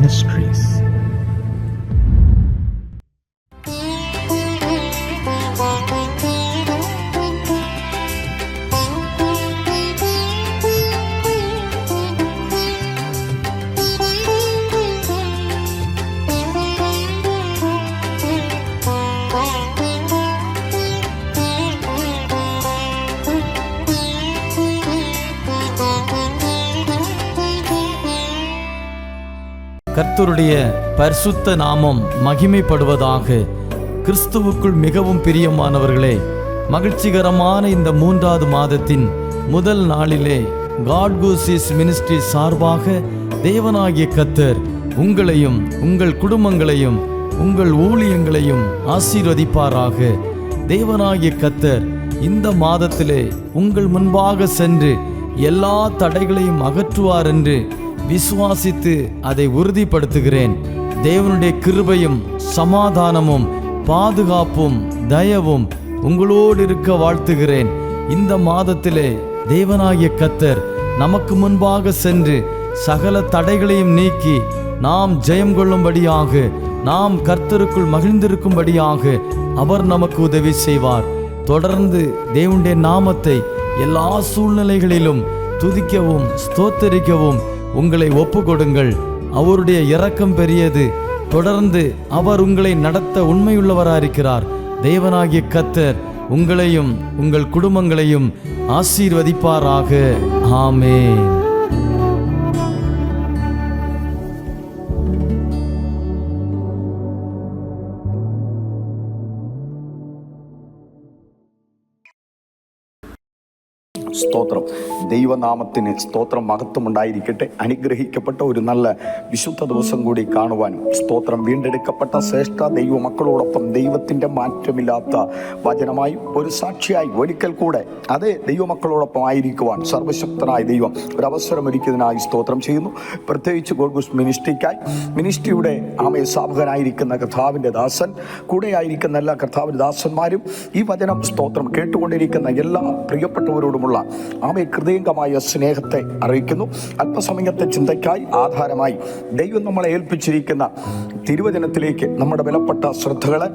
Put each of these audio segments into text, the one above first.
Ministries. கர்த்தருடைய பரிசுத்த நாமம் மகிமைப்படுவதாக. கிறிஸ்துவுக்குள் மிகவும் பிரியமானவர்களே, மகிழ்ச்சிகரமான இந்த 3வது மாதத்தின் முதல் நாளிலே காட் கூசிஸ் மினிஸ்ட்ரி சார்பாக தேவனாகிய கர்த்தர் உங்களையும் உங்கள் குடும்பங்களையும் உங்கள் ஊழியங்களையும் ஆசீர்வதிப்பாராக. தேவனாகிய கர்த்தர் இந்த மாதத்திலே உங்கள் முன்பாக சென்று எல்லா தடைகளையும் அகற்றுவார் என்று விசுவாசித்து அதை உறுதிப்படுத்துகிறேன். தேவனுடைய கிருபையும் சமாதானமும் பாதுகாப்பும் தயவும் உங்களோடு இருக்க வாழ்த்துகிறேன். இந்த மாதத்திலே தேவனாகிய கர்த்தர் நமக்கு முன்பாக சென்று சகல தடைகளையும் நீக்கி நாம் ஜெயம் கொள்ளும்படியாக, நாம் கர்த்தருக்குள் மகிழ்ந்திருக்கும்படியாக அவர் நமக்கு உதவி செய்வார். தொடர்ந்து தேவனுடைய நாமத்தை எல்லா சூழ்நிலைகளிலும் துதிக்கவும் ஸ்தோத்தரிக்கவும் உங்களை ஒப்பு கொடுங்கள். அவருடைய இரக்கம் பெரியது. தொடர்ந்து அவர் உங்களை நடத்த உண்மையுள்ளவராயிருக்கிறார். தேவனாகிய கர்த்தர் உங்களையும் உங்கள் குடும்பங்களையும் ஆசீர்வதிப்பாராக. ஆமென். സ്തോത്രം. ദൈവനാമത്തിന് സ്തോത്രം, മഹത്വം ഉണ്ടായിരിക്കട്ടെ. അനുഗ്രഹിക്കപ്പെട്ട ഒരു നല്ല വിശുദ്ധ ദിവസം കൂടി കാണുവാനും സ്തോത്രം, വീണ്ടെടുക്കപ്പെട്ട ശ്രേഷ്ഠ ദൈവ മക്കളോടൊപ്പം ദൈവത്തിൻ്റെ മാറ്റമില്ലാത്ത വചനമായി ഒരു സാക്ഷിയായി ഒരിക്കൽ കൂടെ അതേ ദൈവമക്കളോടൊപ്പം ആയിരിക്കുവാൻ സർവശക്തനായ ദൈവം ഒരവസരമൊരുക്കിയതിനായി സ്തോത്രം ചെയ്യുന്നു. പ്രത്യേകിച്ച് ഗോഡ്ഗൂസ് മിനിസ്ട്രിക്കായി, മിനിസ്ട്രിയുടെ സ്ഥാപകനായിരിക്കുന്ന കർത്താവിൻ്റെ ദാസൻ, കൂടെയായിരിക്കുന്ന എല്ലാ കർത്താവിൻ്റെ ദാസന്മാരും ഈ വചനം സ്തോത്രം കേട്ടുകൊണ്ടിരിക്കുന്ന എല്ലാ പ്രിയപ്പെട്ടവരോടുമുള്ള ഹൃദയംഗമായ സ്നേഹത്തെ അറിയിക്കുന്നു. അല്പസമയത്തെ ചിന്തയ്ക്കായി ആധാരമായി ദൈവം നമ്മളെ ഏൽപ്പിച്ചിരിക്കുന്ന തിരുവചനത്തിലേക്ക് നമ്മുടെ വിലപ്പെട്ട ശ്രദ്ധകളെ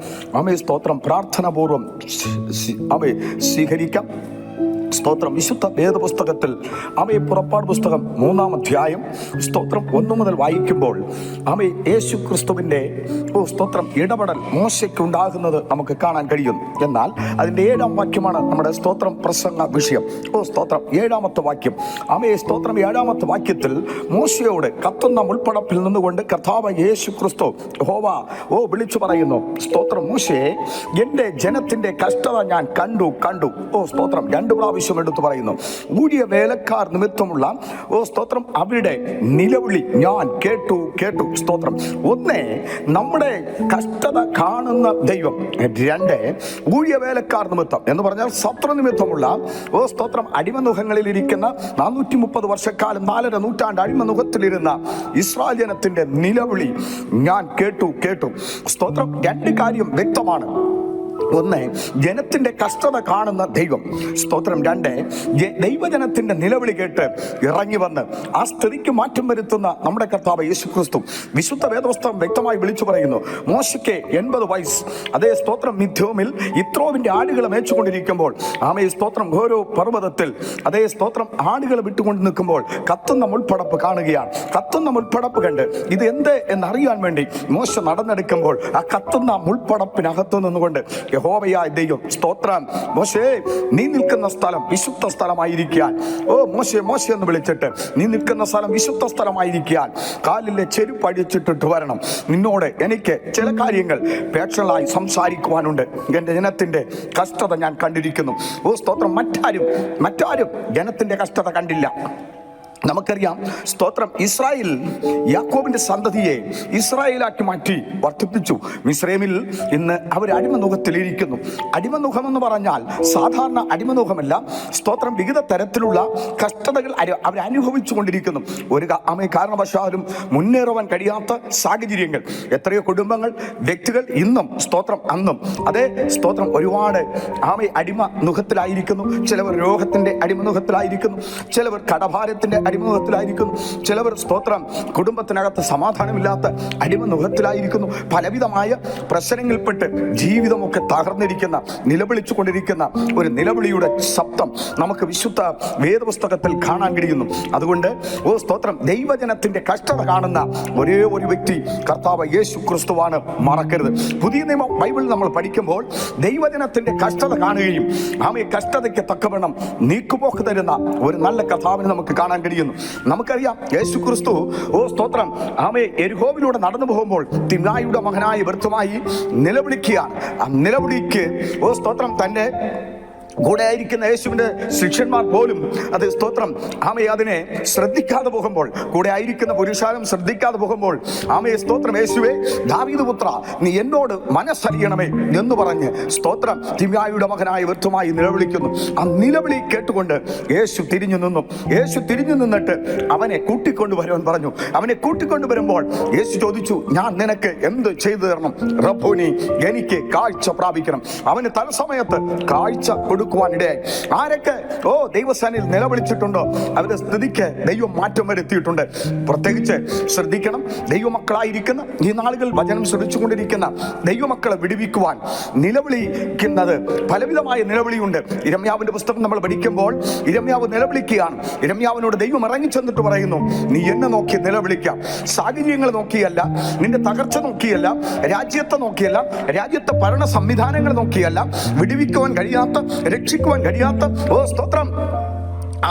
സ്തോത്രം പ്രാർത്ഥനാപൂർവം സ്വീകരിക്കാം. സ്തോത്രം. വിശുദ്ധ വേദപുസ്തകത്തിൽ പുറപ്പാട് പുസ്തകം 3-ാം അധ്യായം സ്തോത്രം 1 മുതൽ വായിക്കുമ്പോൾ യേശു ക്രിസ്തുവിൻ്റെ സ്തോത്രം ഇടപെടൽ മോശയ്ക്ക് ഉണ്ടാകുന്നത് നമുക്ക് കാണാൻ കഴിയും. എന്നാൽ അതിൻ്റെ 7-ാം വാക്യമാണ് നമ്മുടെ സ്തോത്രം പ്രസംഗ വിഷയം. സ്തോത്രം 7-ാമത്തെ വാക്യം. സ്തോത്രം 7-ാമത്തെ വാക്യത്തിൽ മോശയോട് കത്തുന്ന മുൾപ്പടപ്പിൽ നിന്നുകൊണ്ട് കർത്താവ് യേശു ക്രിസ്തു വിളിച്ചു പറയുന്നു. സ്തോത്രം. മോശയെ, എൻ്റെ ജനത്തിൻ്റെ കഷ്ടത ഞാൻ കണ്ടു. സ്തോത്രം 2 പ്രാവശ്യം എടുത്തു പറയുന്നു. ഊഴിയ വേലക്കാർ നിമിത്തമുള്ള സ്തോത്രം അവരുടെ നിലവിളി ഞാൻ കേട്ടു. സ്തോത്രം. 1, നമ്മുടെ കഷ്ടത കാണുന്ന ദൈവം. 2, ഊഴിയ വേലക്കാർ നിമിത്തം എന്ന് പറഞ്ഞാൽ ശത്രു നിമിത്തമുള്ള സ്തോത്രം അടിമനുഖങ്ങളിലിരിക്കുന്ന 430 വർഷക്കാലം 4.5 നൂറ്റാണ്ട് അടിമനുഖത്തിലിരുന്ന ഇസ്രായേൽ ജനത്തിന്റെ നിലവിളി ഞാൻ കേട്ടു. സ്തോത്രം. 2 കാര്യം വ്യക്തമാണ്. 1, ജനത്തിന്റെ കഷ്ടത കാണുന്ന ദൈവം. സ്തോത്രം. 2, ദൈവജനത്തിന്റെ നിലവിളി കേട്ട് ഇറങ്ങി വന്ന് ആ സ്ഥിതിക്ക് മാറ്റം വരുത്തുന്ന നമ്മുടെ കർത്താവ് യേശു ക്രിസ്തു. വിശുദ്ധ വേദപുസ്തകം വ്യക്തമായി വിളിച്ചു പറയുന്നു, മോശയ്ക്ക് 80 വയസ്സ്. അതേ സ്തോത്രം മിഥ്യോമിൽ ഇത്രോവിന്റെ ആടുകളെ മേച്ചുകൊണ്ടിരിക്കുമ്പോൾ സ്തോത്രം ഓരോ പർവ്വതത്തിൽ അതേ സ്തോത്രം ആടുകൾ വിട്ടുകൊണ്ട് നിൽക്കുമ്പോൾ കത്തുന്ന മുൾപ്പടപ്പ് കാണുകയാണ്. കത്തുന്ന മുൾപ്പടപ്പ് കണ്ട് ഇത് എന്ത് എന്നറിയാൻ വേണ്ടി മോശ നടന്നെടുക്കുമ്പോൾ ആ കത്തുന്ന മുൾപ്പടപ്പിനകത്തു നിന്നുകൊണ്ട് യഹോവയായ ദൈവം സ്തോത്രം, മോശേ നീ നിൽക്കുന്ന സ്ഥലം വിശുദ്ധ സ്ഥലമായിരിക്കാൻ, മോശെ എന്ന് വിളിച്ചിട്ട് നീ നിൽക്കുന്ന സ്ഥലം വിശുദ്ധ സ്ഥലമായിരിക്കാൻ കാലിലെ ചെരുപ്പ് അടിച്ചിട്ടിട്ട് വരണം. നിന്നോട് എനിക്ക് ചില കാര്യങ്ങൾ പേഴ്സണലായി സംസാരിക്കുവാനുണ്ട്. എൻ്റെ ജനത്തിന്റെ കഷ്ടത ഞാൻ കണ്ടിരിക്കുന്നു. സ്തോത്രം. മറ്റാരും ജനത്തിന്റെ കഷ്ടത കണ്ടില്ല. നമുക്കറിയാം സ്തോത്രം, ഇസ്രായേൽ യാക്കോബിന്റെ സന്തതിയെ ഇസ്രായേലാക്കി മാറ്റി വർദ്ധിപ്പിച്ചു. മിസ്രൈമിൽ ഇന്ന് അവർ അടിമനുഖത്തിലിരിക്കുന്നു. അടിമനുഖം എന്ന് പറഞ്ഞാൽ സാധാരണ അടിമനുഖമല്ല. സ്തോത്രം. വിവിധ തരത്തിലുള്ള കഷ്ടതകൾ അവരനുഭവിച്ചു കൊണ്ടിരിക്കുന്നു. ഒരു കാരണവശാലും മുന്നേറുവാൻ കഴിയാത്ത സാഹചര്യങ്ങൾ. എത്രയോ കുടുംബങ്ങൾ, വ്യക്തികൾ ഇന്നും സ്തോത്രം അന്നും അതേ സ്തോത്രം ഒരുപാട് അടിമ നുഖത്തിലായിരിക്കുന്നു. ചിലവർ രോഗത്തിന്റെ അടിമനുഖത്തിലായിരിക്കുന്നു. ചിലവർ കടഭാരത്തിന്റെ അടിമമുഖത്തിലായിരിക്കുന്നു. ചിലവർ സ്തോത്രം കുടുംബത്തിനകത്ത് സമാധാനമില്ലാത്ത അടിമമുഖത്തിലായിരിക്കുന്നു. പലവിധമായ പ്രശ്നങ്ങളിൽപ്പെട്ട് ജീവിതമൊക്കെ തകർന്നിരിക്കുന്ന, നിലവിളിച്ചു കൊണ്ടിരിക്കുന്ന ഒരു നിലവിളിയുടെ ശബ്ദം നമുക്ക് വിശുദ്ധ വേദപുസ്തകത്തിൽ കാണാൻ കഴിയുന്നു. അതുകൊണ്ട് സ്തോത്രം, ദൈവജനത്തിന്റെ കഷ്ടത കാണുന്ന ഒരേ ഒരു വ്യക്തി കർത്താവ് യേശു ക്രിസ്തുവാണ്. മറക്കരുത്. പുതിയ നിയമ ബൈബിൾ നമ്മൾ പഠിക്കുമ്പോൾ ദൈവജനത്തിന്റെ കഷ്ടത കാണുകയും ആമയെ കഷ്ടതയ്ക്ക് തക്കവണ്ണം നീക്കുപോക്ക് തരുന്ന ഒരു നല്ല കഥാവിനെ നമുക്ക് കാണാൻ കഴിയുന്നു. നമുക്കറിയാം, യേശു ക്രിസ്തു സ്തോത്രം ആമയെ എരിഹോവിലൂടെ നടന്നു പോകുമ്പോൾ തിമ്നായിയുടെ മകനായ ബർത്തിമായി നിലവിളിക്കുകയാണ്. ആ നിലവിളിക്ക് സ്തോത്രം തന്റെ കൂടെ ആയിരിക്കുന്ന യേശുവിന്റെ ശിഷ്യന്മാർ പോലും അത് സ്തോത്രം ആമയെ അതിനെ ശ്രദ്ധിക്കാതെ പോകുമ്പോൾ, കൂടെ ആയിരിക്കുന്ന പുരുഷാരം ശ്രദ്ധിക്കാതെ പോകുമ്പോൾ ആമയെ സ്തോത്രം, യേശുവേ ദാവീദ് പുത്ര, നീ എന്നോട് മനസ്സലിയണമേ എന്ന് പറഞ്ഞ് സ്തോത്രം തിമ്നായിയുടെ മകനായ ബർത്തിമായി നിലവിളിക്കുന്നു. ആ നിലവിളി കേട്ടുകൊണ്ട് യേശു തിരിഞ്ഞു നിന്നു. യേശു തിരിഞ്ഞു നിന്നിട്ട് അവനെ കൂട്ടിക്കൊണ്ടുവരുവാൻ പറഞ്ഞു. അവനെ കൂട്ടിക്കൊണ്ടുവരുമ്പോൾ യേശു ചോദിച്ചു, ഞാൻ നിനക്ക് എന്ത് ചെയ്തു തരണം? റബ്ബൂനി, എനിക്ക് കാഴ്ച പ്രാപിക്കണം. അവന് തത്സമയത്ത് കാഴ്ച കൊടുക്കുവാനിടയായി. ആരൊക്കെ ദൈവസേനയിൽ നിലവിളിച്ചിട്ടുണ്ടോ അവരുടെ സ്ഥിതിക്ക് ദൈവം മാറ്റം വരുത്തിയിട്ടുണ്ട്. പ്രത്യേകിച്ച് ശ്രദ്ധിക്കണം, ദൈവമക്കളായിരിക്കുന്ന ഈ നാളുകൾ വചനം ശ്രദ്ധിച്ചുകൊണ്ടിരിക്കുന്ന ദൈവമക്കളെ വിടുവിക്കുവാൻ നിലവിളിക്കുന്നത് പലവിധമായ നിലവിളിയുണ്ട്. ഇരമ്യാവിന്റെ പുസ്തകം നമ്മൾ പഠിക്കുമ്പോൾ ഇരമ്യാവ് നിലവിളിക്കുകയാണ്. ഇരമ്യാവിനോട് ദൈവം ഇറങ്ങി ചെന്നിട്ട് പറയുന്നു, നീ എന്നെ നോക്കി നിലവിളിക്കാം. സാഹചര്യങ്ങൾ നോക്കിയല്ല, നിന്റെ തകർച്ച നോക്കിയല്ല, രാജ്യത്തെ നോക്കിയല്ല, രാജ്യത്തെ ഭരണ സംവിധാനങ്ങൾ നോക്കിയല്ല, വിടുവിക്കുവാൻ കഴിയാത്ത, രക്ഷിക്കുവാൻ കഴിയാത്ത സ്തോത്രം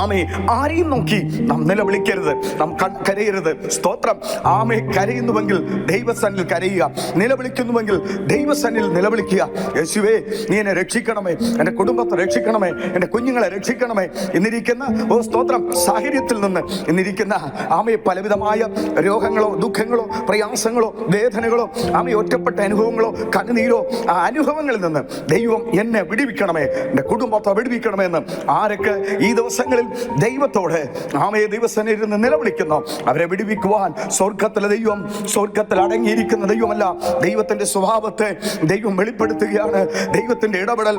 ആമേ ആരെയും നോക്കി നാം നിലവിളിക്കരുത്, നാം കരയരുത്. സ്തോത്രം ആമേ കരയുന്നുവെങ്കിൽ ദൈവസന്നിൽ കരയുക, നിലവിളിക്കുന്നുവെങ്കിൽ ദൈവസന്നിൽ നിലവിളിക്കുക. യേശുവേ, നീ എന്നെ രക്ഷിക്കണമേ, എൻ്റെ കുടുംബത്തെ രക്ഷിക്കണമേ, എൻ്റെ കുഞ്ഞുങ്ങളെ രക്ഷിക്കണമേ. ഇന്നിരിക്കുന്ന സ്തോത്രം സാഹചര്യത്തിൽ നിന്ന്, ഇന്നിരിക്കുന്ന ആമയെ പലവിധമായ രോഗങ്ങളോ ദുഃഖങ്ങളോ പ്രയാസങ്ങളോ വേദനകളോ ആമയെ ഒറ്റപ്പെട്ട അനുഭവങ്ങളോ കണ്ണുനീരോ ആ അനുഭവങ്ങളിൽ നിന്ന് ദൈവം എന്നെ വിടുവിക്കണമേ, എൻ്റെ കുടുംബത്തെ വിടുവിക്കണമേ എന്ന് ആരൊക്കെ ഈ ദിവസങ്ങളിൽ ദൈവത്തോട് ആമയെ ദൈവസന്നിധിയിൽ നിന്ന് നിലവിളിക്കുന്നു, അവരെ വിടുവിക്കുവാൻ സ്വർഗത്തിലെ ദൈവം, സ്വർഗത്തിൽ അടങ്ങിയിരിക്കുന്ന ദൈവമല്ല, ദൈവത്തിന്റെ സ്വഭാവത്തെ ദൈവം വെളിപ്പെടുത്തുകയാണ്. ദൈവത്തിന്റെ ഇടപെടൽ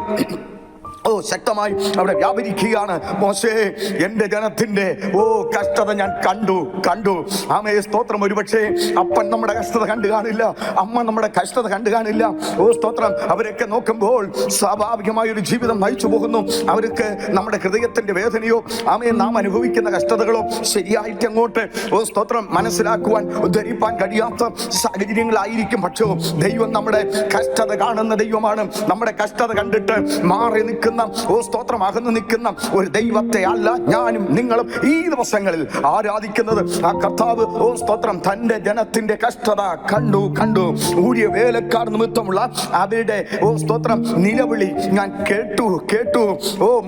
ശക്തമായി അവിടെ വ്യാപരിക്കുകയാണ്. മോശേ, എൻ്റെ ജനത്തിന്റെ കഷ്ടത ഞാൻ കണ്ടു. ആമേ സ്തോത്രം. ഒരുപക്ഷെ അപ്പൻ നമ്മുടെ കഷ്ടത കണ്ടു കാണില്ല, അമ്മ നമ്മുടെ കഷ്ടത കണ്ടു കാണില്ല. സ്തോത്രം. അവരൊക്കെ നോക്കുമ്പോൾ സ്വാഭാവികമായ ഒരു ജീവിതം നയിച്ചു പോകുന്നു. അവർക്ക് നമ്മുടെ ഹൃദയത്തിന്റെ വേദനയോ ആമേ നാം അനുഭവിക്കുന്ന കഷ്ടതകളോ ശരിയായിട്ട് അങ്ങോട്ട് സ്തോത്രം മനസ്സിലാക്കുവാൻ ധരിപ്പാൻ കഴിയാത്ത സാഹചര്യങ്ങളായിരിക്കും. പക്ഷേ ദൈവം നമ്മുടെ കഷ്ടത കാണുന്ന ദൈവമാണ്. നമ്മുടെ കഷ്ടത കണ്ടിട്ട് മാറി നിൽക്കുന്ന സ്തോത്രം അകന്നു നിൽക്കുന്ന ഒരു ദൈവത്തെ അല്ല ഞാനും നിങ്ങളും ഈ ദിവസങ്ങളിൽ ആരാധിക്കുന്നത്. ആ കർത്താവ് സ്തോത്രം തന്റെ ജനത്തിന്റെ കഷ്ടത കണ്ടു. ഊഴിയ വേലക്കാർ നിമിത്തമുള്ള അവരുടെ സ്തോത്രം നിലവിളി ഞാൻ കേട്ടു.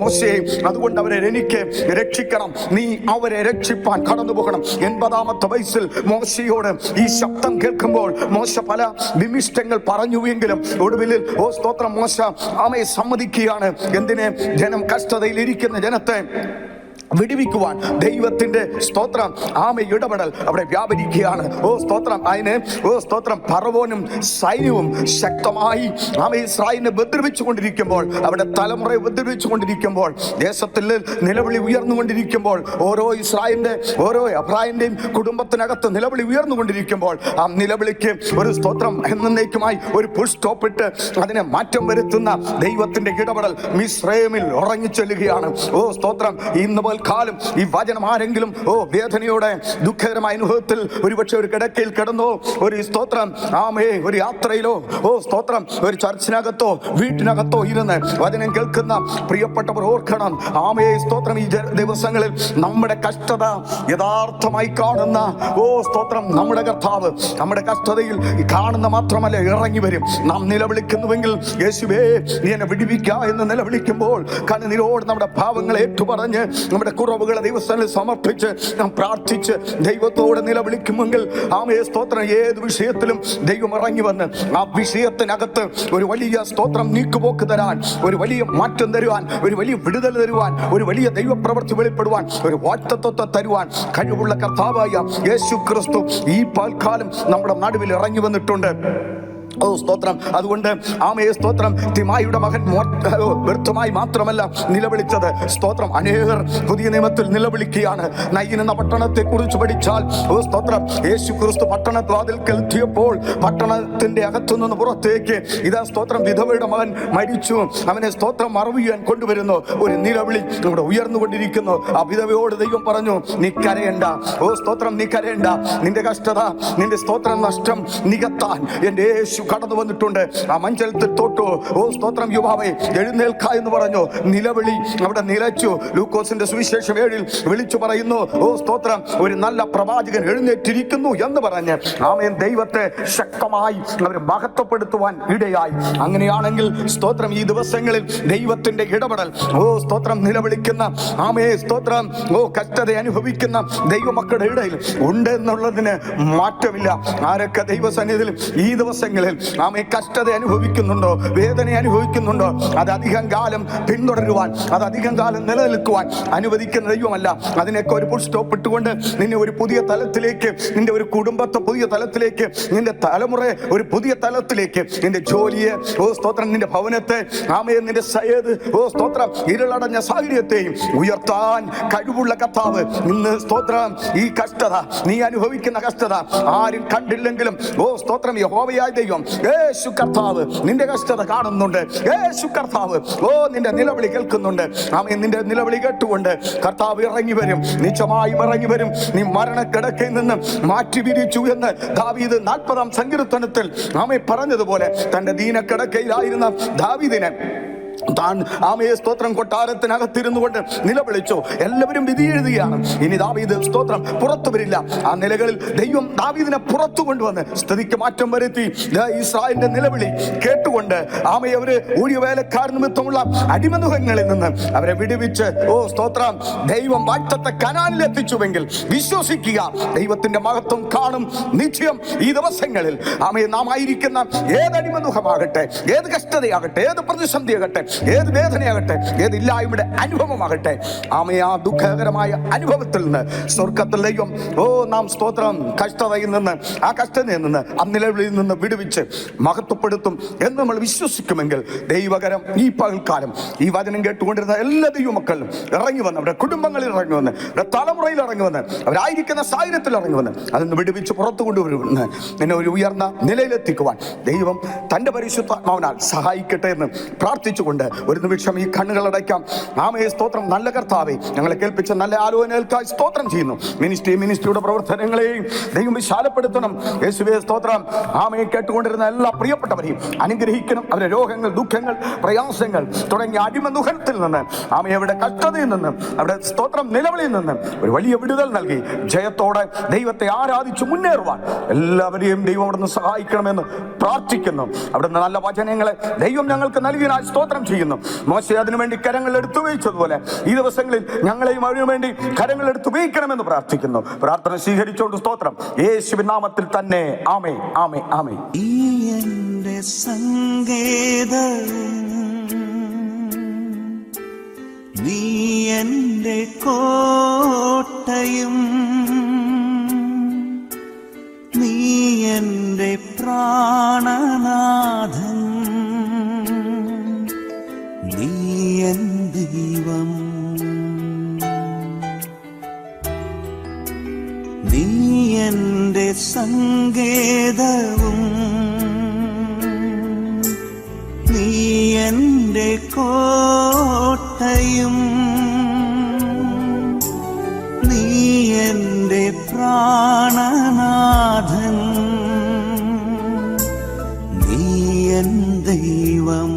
മോശേ, അതുകൊണ്ട് അവരെ എനിക്ക് രക്ഷിക്കണം, നീ അവരെ രക്ഷിപ്പാൻ കടന്നു പോകണം. 80-ാമത്തെ വയസ്സിൽ മോശയോട് ഈ ശബ്ദം കേൾക്കുമ്പോൾ മോശ പല വിമിഷ്ടങ്ങൾ പറഞ്ഞുവെങ്കിലും ഒടുവിൽ സ്തോത്രം മോശ ആമയെ സമ്മതിക്കുകയാണ്. എന്തിനെ? ജനം കഷ്ടതയിൽ ഇരിക്കുന്ന ജനത്തെ വിടുവിക്കുവാൻ ദൈവത്തിന്റെ സ്തോത്രം ആമ ഇടപെടൽ അവിടെ വ്യാപരിക്കുകയാണ്. സ്തോത്രം. അതിന് സ്തോത്രം ഫറവോനും സൈന്യവും ശക്തമായി ആമ ഇസ്രായേലിനെ ഉപദ്രവിച്ചുകൊണ്ടിരിക്കുമ്പോൾ, അവിടെ തലമുറയെ ഉപദ്രവിച്ചുകൊണ്ടിരിക്കുമ്പോൾ, ദേശത്തിൽ നിലവിളി ഉയർന്നുകൊണ്ടിരിക്കുമ്പോൾ, ഓരോ ഇസ്രായേലിന്റെ ഓരോ എബ്രാഹിമിന്റെയും കുടുംബത്തിനകത്ത് നിലവിളി ഉയർന്നുകൊണ്ടിരിക്കുമ്പോൾ ആ നിലവിളിക്ക് ഒരു സ്തോത്രം എന്നേക്കുമായി ഒരു ഫുൾ സ്റ്റോപ്പ് ഇട്ട് അതിനെ മാറ്റം വരുത്തുന്ന ദൈവത്തിന്റെ ഇടപെടൽ മിസ്രയീമിൽ ഉറങ്ങിച്ചൊല്ലുകയാണ്. സ്തോത്രം. ഇന്ന് കാലം ഈ വചനം ആരെങ്കിലും വേദനയോടെ ദുഃഖകരമായ അനുഭവത്തിൽ ഒരുപക്ഷെ ഒരു കിടക്കയിൽ കിടന്നോ, ഒരു സ്തോത്രം ആമേ ഒരു യാത്രയിലോ സ്തോത്രം ഒരു ചർച്ചിനകത്തോ വീട്ടിനകത്തോ ഇരുന്ന് വചനം കേൾക്കുന്ന പ്രിയപ്പെട്ടവർ ഓർക്കണം, ആമേ സ്തോത്രം ഈ ദിവസങ്ങളിൽ നമ്മുടെ കഷ്ടത യഥാർത്ഥമായി കാണുന്ന സ്തോത്രം നമ്മുടെ കർത്താവ് നമ്മുടെ കഷ്ടതയിൽ കാണുന്ന മാത്രമല്ല ഇറങ്ങി വരും. നാം നിലവിളിക്കുന്നുവെങ്കിൽ യേശുവേ നീ എന്നെ വിടുവിക്കുക എന്ന് നിലവിളിക്കുമ്പോൾ കണ്ണുനീരോട് നമ്മുടെ ഭാവങ്ങളെ ഏറ്റുപറഞ്ഞ് നമ്മുടെ കുറവുകളെ ദൈവസ്ഥലിൽ സമർപ്പിച്ച് നാം പ്രാർത്ഥിച്ച് ദൈവത്തോടെ നിലവിളിക്കുമെങ്കിൽ ആമേ സ്തോത്രം ഏത് വിഷയത്തിലും ദൈവം ഇറങ്ങി വന്ന് ആ വിഷയത്തിനകത്ത് ഒരു വലിയ സ്തോത്രം നീക്കുപോക്ക് തരാൻ, ഒരു വലിയ മാറ്റം തരുവാൻ, ഒരു വലിയ വിടുതൽ തരുവാൻ, ഒരു വലിയ ദൈവപ്രവൃത്തി വെളിപ്പെടുവാൻ, ഒരു വാഗ്ദത്തത്തെ തരുവാൻ കഴിവുള്ള കർത്താവായ യേശു ക്രിസ്തു ഈ പൽക്കാലം നമ്മുടെ നടുവിൽ ഇറങ്ങി വന്നിട്ടുണ്ട്. ഓ സ്തോത്രം. അതുകൊണ്ട് ആമേ സ്തോത്രം, തിമായിയുടെ മകൻ വ്യർത്ഥമായി മാത്രമല്ല നിലവിളിച്ചത്. സ്തോത്രം, അനേകർ പുതിയ നിയമത്തിൽ നിലവിളിക്കുകയാണ്. നയീൻ എന്ന പട്ടണത്തെ കുറിച്ച് പഠിച്ചാൽ, ഓ സ്തോത്രം, യേശു ക്രിസ്തു പട്ടണവാതിൽക്കൽ എത്തിയപ്പോൾ പട്ടണത്തിന്റെ അകത്തുനിന്ന് പുറത്തേക്ക് ഇതാ സ്തോത്രം വിധവയുടെ മകൻ മരിച്ചു. അവനെ സ്തോത്രം മറവ് ചെയ്യാൻ കൊണ്ടുവരുന്നു. ഒരു നിലവിളി ഇവിടെ ഉയർന്നുകൊണ്ടിരിക്കുന്നു. ആ വിധവയോട് ദൈവം പറഞ്ഞു, നീ കരയണ്ട. ഓ സ്തോത്രം, നീ കരയണ്ട. നിന്റെ കഷ്ടത, നിന്റെ സ്തോത്രം നഷ്ടം നികത്താൻ എന്റെ യേശു കടന്നു വന്നിട്ടുണ്ട്. ആ മഞ്ചലത്തിൽ തൊട്ടു. ഓ സ്തോത്രം, യുവാവേ എഴുന്നേൽക്ക എന്ന് പറഞ്ഞു. നിലവിളി അവിടെ നിലച്ചു. ലൂക്കോസിന്റെ സുവിശേഷം 7 വിളിച്ചു പറയുന്നു, ഓ സ്തോത്രം, ഒരു നല്ല പ്രവാചകൻ എഴുന്നേറ്റിരിക്കുന്നു എന്ന് പറഞ്ഞ് ആമേൻ ദൈവത്തെ ശക്തമായി അവർ മഹത്വപ്പെടുത്തുവാൻ ഇടയായി. അങ്ങനെയാണെങ്കിൽ സ്തോത്രം, ഈ ദിവസങ്ങളിൽ ദൈവത്തിന്റെ ഇടപെടൽ, ഓ സ്തോത്രം, നിലവിളിക്കുന്ന ആമേ സ്തോത്രം, ഓ കഷ്ടത അനുഭവിക്കുന്ന ദൈവമക്കളുടെ ഇടയിൽ ഉണ്ട് എന്നുള്ളതിന് മാറ്റമില്ല. ആരൊക്കെ ദൈവസന്നിധിയിൽ ഈ ദിവസങ്ങളിൽ ആമേ കഷ്ടത അനുഭവിക്കുന്നുണ്ടോ, വേദന അനുഭവിക്കുന്നുണ്ടോ, അത് അധികം കാലം പിന്തുടരുവാൻ, അത് അധികം കാലം നിലനിൽക്കുവാൻ അനുവദിക്കുന്ന ദൈവമല്ല. അതിനൊക്കെ ഒരു ഫുൾ സ്റ്റോപ്പ് ഇട്ടുകൊണ്ട് നിന്നെ ഒരു പുതിയ തലത്തിലേക്ക്, നിന്റെ ഒരു കുടുംബത്തെ പുതിയ തലത്തിലേക്ക്, നിന്റെ തലമുറയെ ഒരു പുതിയ തലത്തിലേക്ക്, നിന്റെ ജോലിയെ, ഓ സ്തോത്രം, നിന്റെ ഭവനത്തെ, ആമേ നിന്റെ സയേത്, ഓ സ്തോത്രം, ഇരുളടഞ്ഞ സാഹചര്യത്തെയും ഉയർത്താൻ കഴിവുള്ള കർത്താവ് ഇന്ന് സ്തോത്രം, ഈ കഷ്ടത, നീ അനുഭവിക്കുന്ന കഷ്ടത ആരും കണ്ടില്ലെങ്കിലും, ഓ സ്തോത്രം, യഹോവയായ ദൈവം യേശു കർത്താവ് നിന്റെ കഷ്ടത കാണുന്നുണ്ട്. യേശു കർത്താവ് ഓ നിന്റെ നിലവിളി കേൾക്കുന്നുണ്ട്. ആമേൻ, നിന്റെ നിലവിളി കേട്ടുകൊണ്ട് കർത്താവ് ഇറങ്ങി വരും, നിശ്ചയമായും ഇറങ്ങി വരും. നീ മരണക്കിടക്കയിൽ നിന്ന് മാറ്റി വിരിച്ചു എന്ന് ദാവീദ് 40-ാം സങ്കീർത്തനത്തിൽ ആമേ പറഞ്ഞതുപോലെ തന്റെ ദീനക്കിടക്കയിലായിരുന്ന ദാവീദിനെ താൻ ആമേ സ്തോത്രം കൊട്ടാരത്തിനകത്തിരുന്നു കൊണ്ട് നിലവിളിച്ചു. എല്ലാവരും വിധി എഴുതുകയാണ്. ഇനി ദാവീദ് സ്തോത്രം പുറത്തു വരില്ല. ആ നിലകളിൽ ദൈവം ദാവീദിനെ പുറത്തു കൊണ്ടുവന്ന് സ്ഥിതിക്ക് മാറ്റം വരുത്തി. ഇസ്രായേലിന്റെ നിലവിളി കേട്ടുകൊണ്ട് ആമേ അവര് ഊഴിയവേലക്കാർ നിമിത്തമുള്ള അടിമനുഖങ്ങളിൽ നിന്ന് അവരെ വിടുവിച്ച്, ഓ സ്തോത്രം, ദൈവം വാഗ്ദത്ത കനാനിൽ എത്തിച്ചുവെങ്കിൽ വിശ്വസിക്കുക, ദൈവത്തിന്റെ മഹത്വം കാണും നിശ്ചയം. ഈ ദിവസങ്ങളിൽ ആമേ നാം ആയിരിക്കുന്ന ഏത് അടിമനുഖമാകട്ടെ, ഏത് കഷ്ടതയാകട്ടെ, ഏത് പ്രതിസന്ധിയാകട്ടെ, ഏത് വേദനയാകട്ടെ, ഏത് ഇല്ലായ്മയുടെ അനുഭവമാകട്ടെ, ആമേ ആ ദുഃഖകരമായ അനുഭവത്തിൽ നിന്ന് സ്വർഗത്തിൽ ദൈവം നാം സ്തോത്രം കഷ്ടതയിൽ നിന്ന്, ആ കഷ്ടതയിൽ നിന്ന്, ആ നിലവിളിയിൽ നിന്ന് വിടുവിച്ച് മഹത്വപ്പെടുത്തും എന്ന് നമ്മൾ വിശ്വസിക്കുമെങ്കിൽ ദൈവകരം ഈ പകൽക്കാലം ഈ വചനം കേട്ടുകൊണ്ടിരുന്ന എല്ലാ ദൈവമക്കളും ഇറങ്ങി വന്ന് അവരുടെ കുടുംബങ്ങളിൽ ഇറങ്ങി വന്ന് അവരുടെ തലമുറയിൽ ഇറങ്ങി വന്ന് അവരായിരിക്കുന്ന സാഹചര്യത്തിൽ ഇറങ്ങി വന്ന് അതിന് വിടുവിച്ച് പുറത്തു കൊണ്ടുവരുമെന്ന് എന്നെ ഒരു ഉയർന്ന നിലയിലെത്തിക്കുവാൻ ദൈവം തൻ്റെ പരിശുദ്ധാത്മാവിനാൽ സഹായിക്കട്ടെ എന്ന് പ്രാർത്ഥിച്ചുകൊണ്ട് ഒരു നിമിഷം ഈ കണ്ണുകളടയ്ക്കാം. ആമേ സ്തോത്രം, നല്ല കർത്താവേ, ഞങ്ങളെ കേൾപ്പിച്ച നല്ല ആലോചനകൾക്കായി സ്തോത്രം ചെയ്യുന്നു. മിനിസ്ട്രിയുടെ പ്രവർത്തനങ്ങളെയും ദൈവം വിശാലപ്പെടുത്തണം. യേശുവേ സ്തോത്രം. ആമേ കേട്ടുകൊണ്ടിരുന്ന എല്ലാ പ്രിയപ്പെട്ടവരെയും അനുഗ്രഹിക്കണം. അവരുടെ രോഗങ്ങൾ, ദുഃഖങ്ങൾ, പ്രയാസങ്ങൾ തുടങ്ങിയ അടിമനുഖത്തിൽ നിന്ന്, ആമേ അവരുടെ കഷ്ടതയിൽ നിന്ന്, അവരുടെ സ്തോത്രം നിലവിളിയിൽ നിന്ന് ഒരു വലിയ വിടുതൽ നൽകി ജയത്തോടെ ദൈവത്തെ ആരാധിച്ച് മുന്നേറുവാൻ എല്ലാവരെയും ദൈവം അവിടെ നിന്ന് സഹായിക്കണമെന്ന് പ്രാർത്ഥിക്കുന്നു. അവിടുന്ന് നല്ല വചനങ്ങളെ ദൈവം ഞങ്ങൾക്ക് നൽകിയതിനാൽ സ്തോത്രം ചെയ്യുന്നു. മോശെ അതിനുവേണ്ടി കരങ്ങൾ എടുത്തു ഉപയോഗിച്ചതുപോലെ ഈ ദിവസങ്ങളിൽ ഞങ്ങളെയും അതിനുവേണ്ടി കരങ്ങൾ എടുത്ത് ഉപയോഗിക്കണമെന്ന് പ്രാർത്ഥിക്കുന്നു. പ്രാർത്ഥന സ്വീകരിച്ചുകൊണ്ട് സ്തോത്രം യേശുവിൻ നാമത്തിൽ തന്നെ. ആമേ, ആമേ, ആമേ. എന്റെ സങ്കേതം, നീ എന്റെ കോട്ടയും, നീ എന്റെ പ്രാണനാഥൻ, നീ എൻ ദൈവം. നീ എന്റെ സങ്കേതവും, നീ എന്റെ കോട്ടയും, നീ എന്റെ പ്രാണനാഥൻ, നീ എൻ ദൈവം.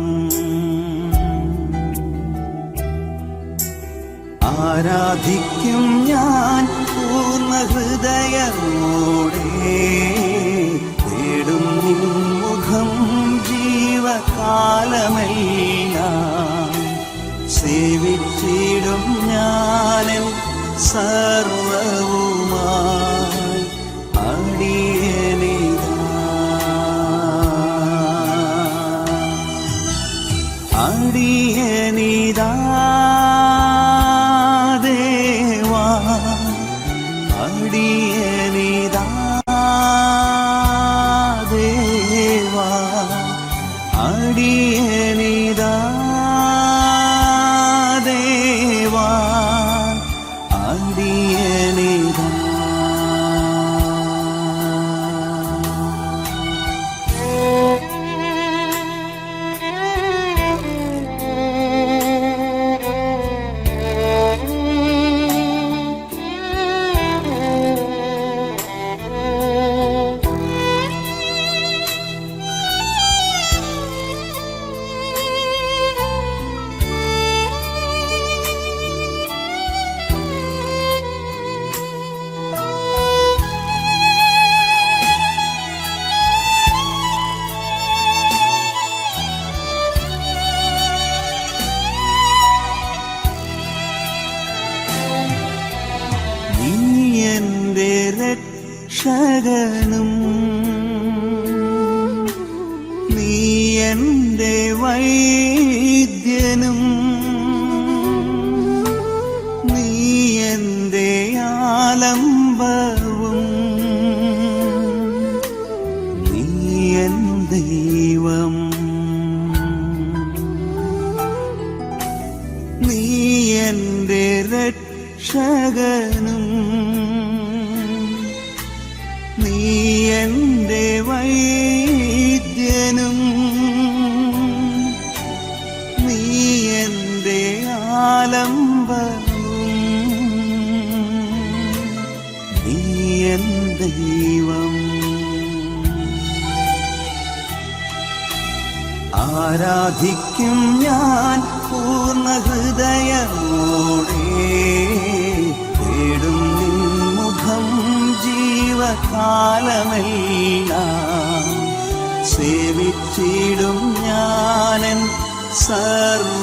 ആരാധിക്കും ഞാൻ പൂർണ്ണ ഹൃദയമോടെ, തേടും നിൻ മുഖം ജീവകാലമെല്ലാം, സേവിച്ചിടും ഞാനും സർവവുമായി അടിയനിതാ, അടിയനിതാ ദേവാ, അടിയനിതാ ദേവാ. വൈദ്യനും നീ എൻ്റെ ആലംബനും നീ എൻ ദൈവം. ആരാധിക്കും ഞാൻ പൂർണ്ണ ഹൃദയമോടെ, തേടും നിൻ മുഖം ജീവകാലമെല്ലാം. സേവിച്ചിടും ഞാനൻ സർവവുമായി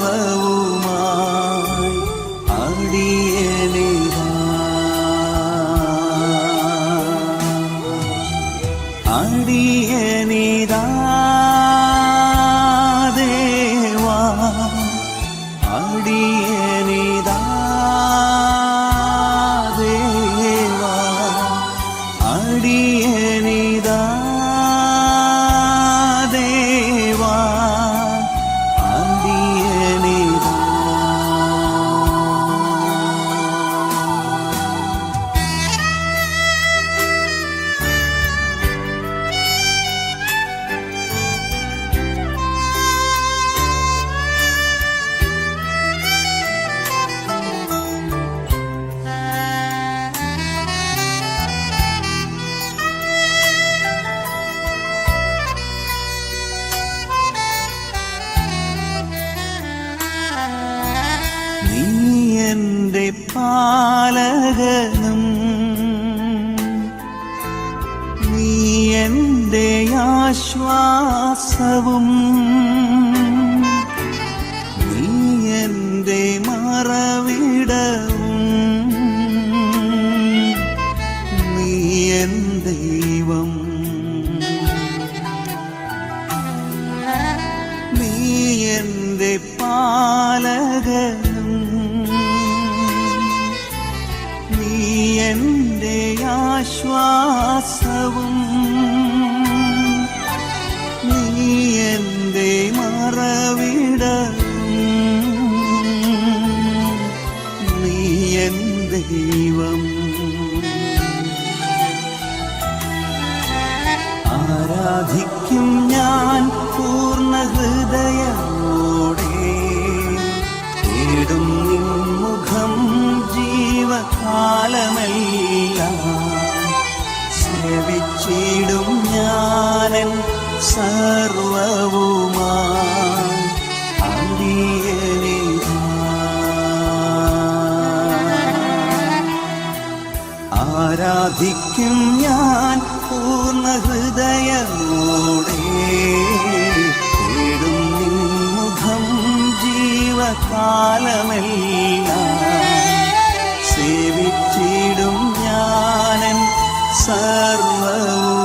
അടിയനിതാ. അടിയനിതാ ദേവാ, അടിയനിതാ ദേവാ, അടിയനിതാ ദേവാ, അടിയനിതാ. നീ എൻ്റെ പാലകനും നീ എൻ്റെ ആശ്വാസവും, നീ എൻ്റെ മറവിടവും, നീ എൻ ദൈവം. നീ എൻ്റെ പാലകനും നീ എൻ്റെ ആശ്വാസവും, നീ എൻ്റെ മറവിടവും, നീ എൻ ദൈവം. ആരാധിക്കും ഞാൻ പൂർണ്ണ ഹൃദയമോടെ, തേടും നിൻ മുഖം ജീവകാലമെല്ലാം. സേവിച്ചിടും ഞാനൻ സർവവുമായി അടിയനിതാ. ആരാധിക്കും ഞാൻ പൂർണ്ണ ഹൃദയമോടെ, തേടും നിൻ മുഖം ജീവകാലമെല്ലാം. സേവിച്ചിടും ഞാനൻ സർവവും